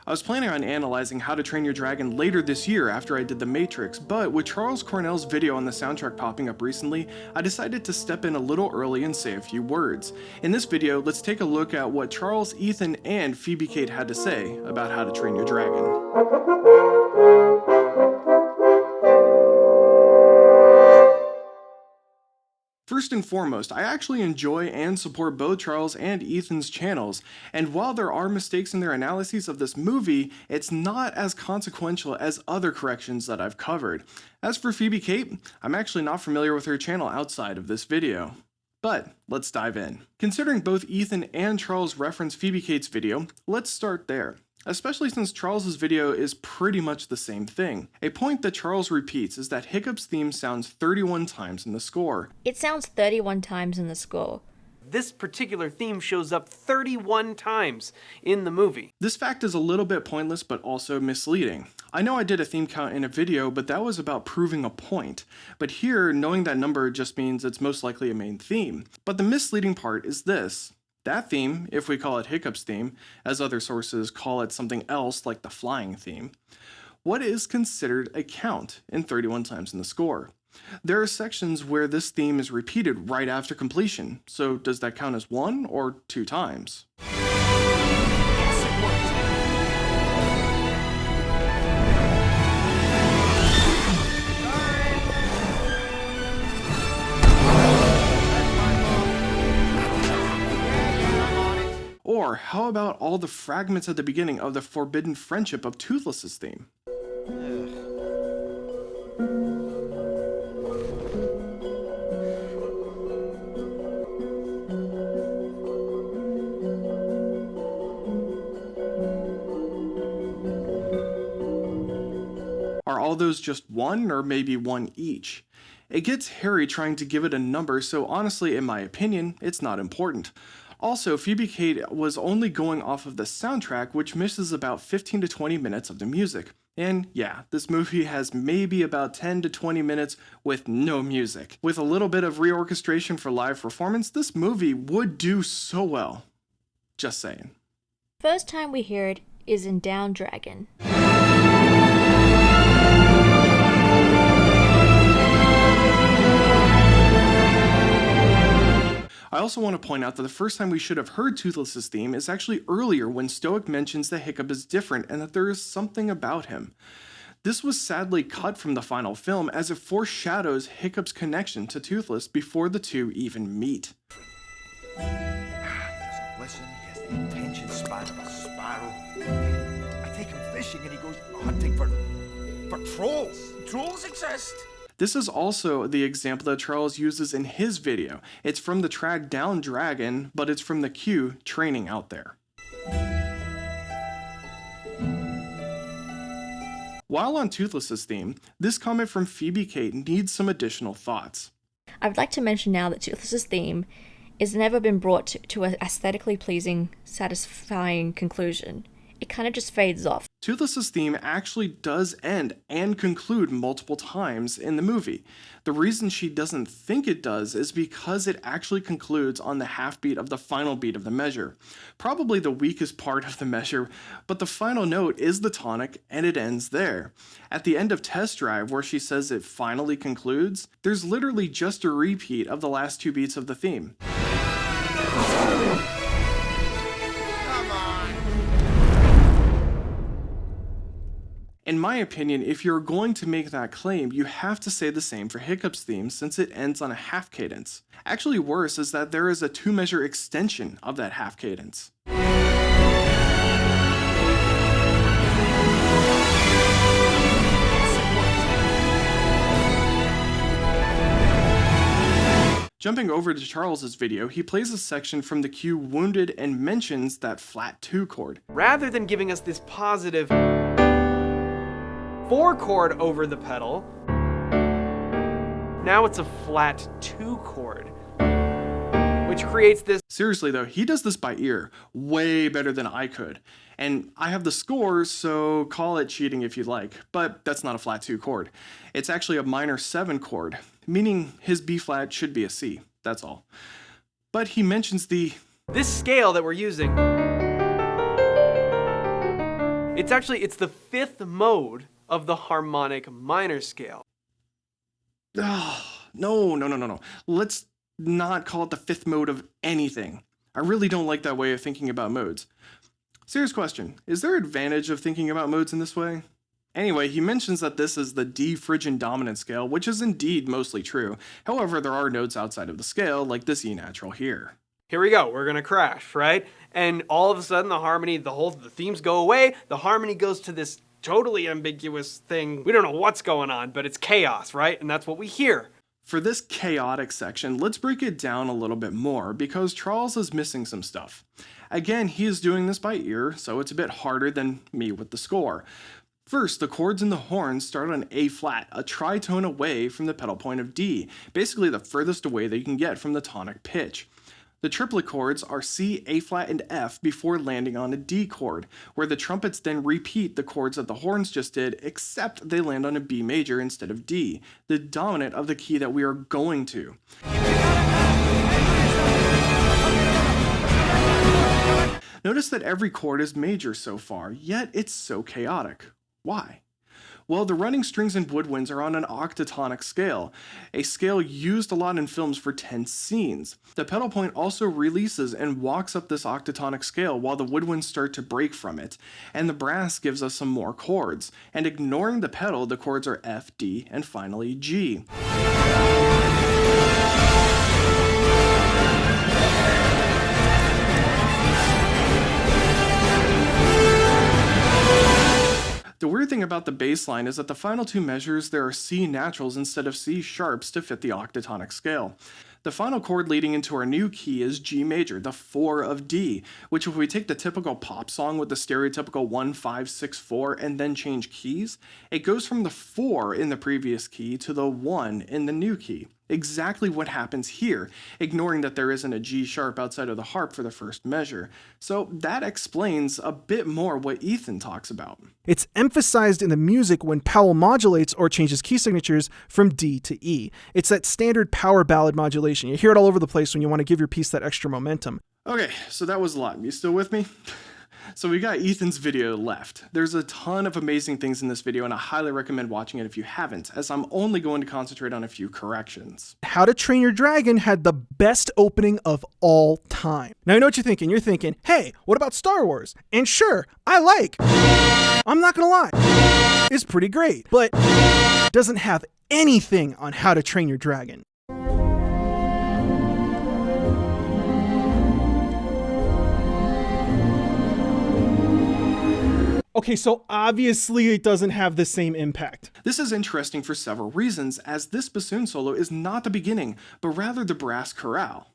I was planning on analyzing How to Train Your Dragon later this year after I did The Matrix, but with Charles Cornell's video on the soundtrack popping up recently, I decided to step in a little early and say a few words. In this video, let's take a look at what Charles, Ethan, and Phoebe-Kate had to say about How to Train Your Dragon. First and foremost, I actually enjoy and support both Charles and Ethan's channels, and while there are mistakes in their analyses of this movie, it's not as consequential as other corrections that I've covered. As for Phoebe-Kate, I'm actually not familiar with her channel outside of this video. But let's dive in. Considering both Ethan and Charles reference Phoebe-Kate's video, let's start there. Especially since Charles's video is pretty much the same thing. A point that Charles repeats is that Hiccup's theme sounds 31 times in the score. It sounds 31 times in the score. This particular theme shows up 31 times in the movie. This fact is a little bit pointless but also misleading. I know I did a theme count in a video, but that was about proving a point. But here, knowing that number just means it's most likely a main theme. But the misleading part is this. That theme, if we call it Hiccup's theme, as other sources call it something else like the flying theme, what is considered a count in 31 times in the score? There are sections where this theme is repeated right after completion, so does that count as 1 or 2 times? Or how about all the fragments at the beginning of the Forbidden Friendship of Toothless's theme? Are all those just 1 or maybe 1 each? It gets hairy trying to give it a number, so honestly, in my opinion, it's not important. Also, Phoebe-Kate was only going off of the soundtrack, which misses about 15 to 20 minutes of the music. And yeah, this movie has maybe about 10 to 20 minutes with no music. With a little bit of reorchestration for live performance, this movie would do so well. Just saying. First time we hear it is in Down Dragon. I also want to point out that the first time we should have heard Toothless's theme is actually earlier when Stoic mentions that Hiccup is different and that there is something about him. This was sadly cut from the final film as it foreshadows Hiccup's connection to Toothless before the two even meet. He doesn't listen, he has the attention span of a sparrow. I take him fishing and he goes hunting for trolls. Trolls exist? This is also the example that Charles uses in his video. It's from the track Down Dragon, but it's from the cue Training Out There. While on Toothless's theme, this comment from Phoebe-Kate needs some additional thoughts. I would like to mention now that Toothless's theme has never been brought to an aesthetically pleasing, satisfying conclusion. It kind of just fades off. Toothless's theme actually does end and conclude multiple times in the movie. The reason she doesn't think it does is because it actually concludes on the half beat of the final beat of the measure. Probably the weakest part of the measure, but the final note is the tonic and it ends there. At the end of Test Drive, where she says it finally concludes, there's literally just a repeat of the last 2 beats of the theme. In my opinion, if you're going to make that claim, you have to say the same for Hiccup's theme since it ends on a half cadence. Actually worse is that there is a 2-measure extension of that half cadence. Jumping over to Charles's video, he plays a section from the cue Wounded and mentions that flat 2 chord. Rather than giving us this positive 4 chord over the pedal, now it's a flat 2 chord, which creates this. Seriously though, he does this by ear way better than I could. And I have the score, so call it cheating if you like, but that's not a flat 2 chord. It's actually a minor 7 chord, meaning his B flat should be a C, that's all. But he mentions this scale that we're using It's the fifth mode of the harmonic minor scale. No. Let's not call it the fifth mode of anything. I really don't like that way of thinking about modes. Serious question, is there advantage of thinking about modes in this way? Anyway, he mentions that this is the D Phrygian dominant scale, which is indeed mostly true. However, there are notes outside of the scale, like this E natural here. Here we go, we're gonna crash, right? And all of a sudden the harmony, the themes go away, the harmony goes to this totally ambiguous thing. We don't know what's going on, but it's chaos, right? And that's what we hear. For this chaotic section, let's break it down a little bit more, because Charles is missing some stuff. Again, he is doing this by ear, so it's a bit harder than me with the score. First, the chords in the horns start on A flat, a tritone away from the pedal point of D, basically the furthest away that you can get from the tonic pitch. The triplet chords are C, A flat, and F before landing on a D chord, where the trumpets then repeat the chords that the horns just did, except they land on a B major instead of D, the dominant of the key that we are going to. Notice that every chord is major so far, yet it's so chaotic. Why? Well, the running strings and woodwinds are on an octatonic scale, a scale used a lot in films for tense scenes. The pedal point also releases and walks up this octatonic scale while the woodwinds start to break from it, and the brass gives us some more chords. And ignoring the pedal, the chords are F, D, and finally G. The weird thing about the bass line is that the final two measures there are C naturals instead of C sharps to fit the octatonic scale. The final chord leading into our new key is G major, the 4 of D, which if we take the typical pop song with the stereotypical 1, 5, 6, 4 and then change keys, it goes from the 4 in the previous key to the 1 in the new key. Exactly what happens here, ignoring that there isn't a G sharp outside of the harp for the first measure. So that explains a bit more what Ethan talks about. It's emphasized in the music when Powell modulates or changes key signatures from D to E. It's that standard power ballad modulation. You hear it all over the place when you want to give your piece that extra momentum. Okay, so that was a lot. You still with me? So we got Ethan's video left. There's a ton of amazing things in this video, and I highly recommend watching it if you haven't, as I'm only going to concentrate on a few corrections. How to Train Your Dragon had the best opening of all time. Now, I know what you're thinking. You're thinking, hey, what about Star Wars? And sure, I'm not gonna lie, it's pretty great, but doesn't have anything on How to Train Your Dragon. Okay, so obviously it doesn't have the same impact. This is interesting for several reasons, as this bassoon solo is not the beginning, but rather the brass chorale.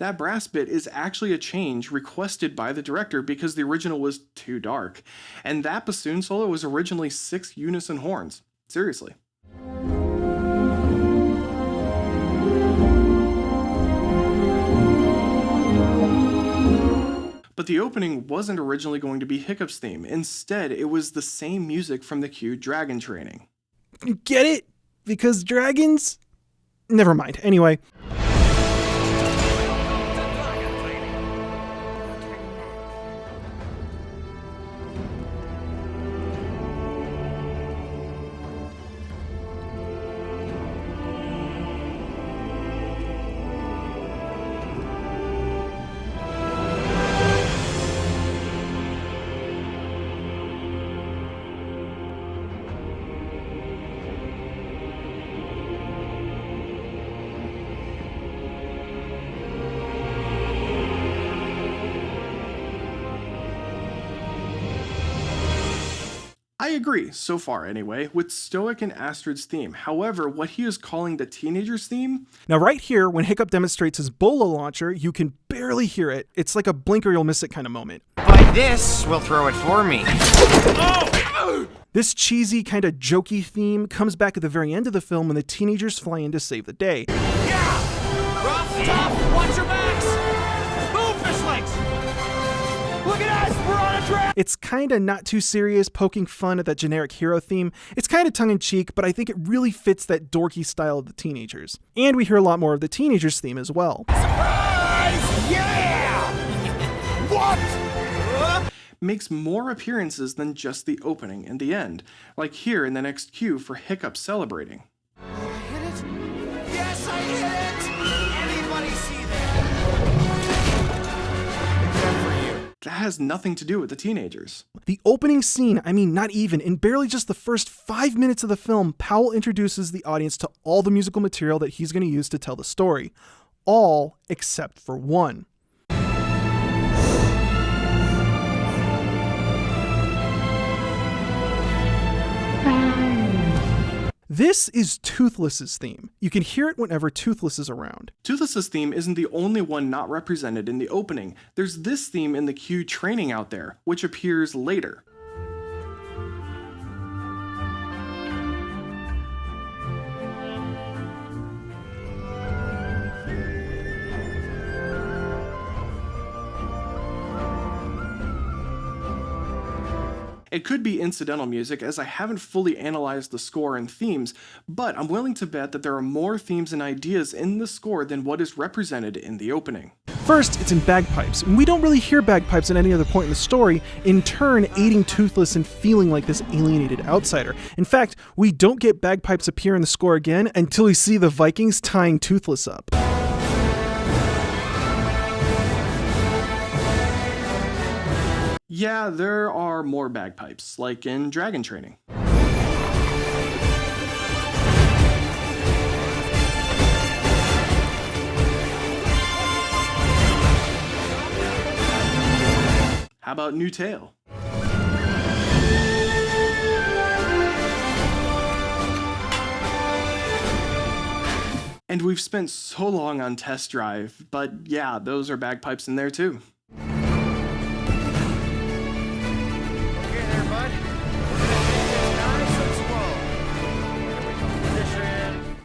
That brass bit is actually a change requested by the director because the original was too dark. And that bassoon solo was originally 6 unison horns. Seriously. But the opening wasn't originally going to be Hiccup's theme. Instead, it was the same music from the cue Dragon Training. Get it? Because dragons? Never mind. Anyway. I agree, so far anyway, with Stoic and Astrid's theme. However, what he is calling the teenager's theme... Now right here, when Hiccup demonstrates his bolo launcher, you can barely hear it. It's like a blink or you'll miss it kind of moment. But this will throw it for me. This cheesy, kind of jokey theme comes back at the very end of the film when the teenagers fly in to save the day. Yeah! Rough, tough, watch your backs! Move, fish legs! Look at us, we're on a It's kinda not too serious, poking fun at that generic hero theme. It's kinda tongue-in-cheek, but I think it really fits that dorky style of the teenagers. And we hear a lot more of the teenagers theme as well. Yeah! What? Makes more appearances than just the opening and the end, like here in the next cue for Hiccup celebrating. Hit it? Yes, I hit it! Anybody see that? Except for you. That has nothing to do with the teenagers. The opening scene, I mean, not even, in barely just the first 5 minutes of the film, Powell introduces the audience to all the musical material that he's going to use to tell the story. All except for one. This is Toothless's theme. You can hear it whenever Toothless is around. Toothless's theme isn't the only one not represented in the opening. There's this theme in the cue Training Out There, which appears later. It could be incidental music, as I haven't fully analyzed the score and themes, but I'm willing to bet that there are more themes and ideas in the score than what is represented in the opening. First, it's in bagpipes, and we don't really hear bagpipes at any other point in the story, in turn aiding Toothless in feeling like this alienated outsider. In fact, we don't get bagpipes appear in the score again until we see the Vikings tying Toothless up. Yeah, there are more bagpipes, like in Dragon Training. How about New Tale? And we've spent so long on Test Drive, but yeah, those are bagpipes in there too.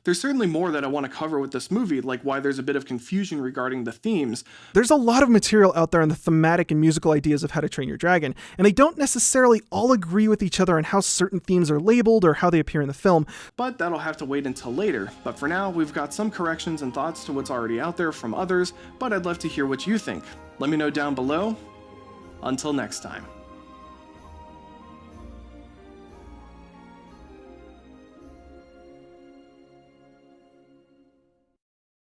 There's certainly more that I want to cover with this movie, like why there's a bit of confusion regarding the themes. There's a lot of material out there on the thematic and musical ideas of How to Train Your Dragon, and they don't necessarily all agree with each other on how certain themes are labeled or how they appear in the film. But that'll have to wait until later. But for now, we've got some corrections and thoughts to what's already out there from others, but I'd love to hear what you think. Let me know down below. Until next time.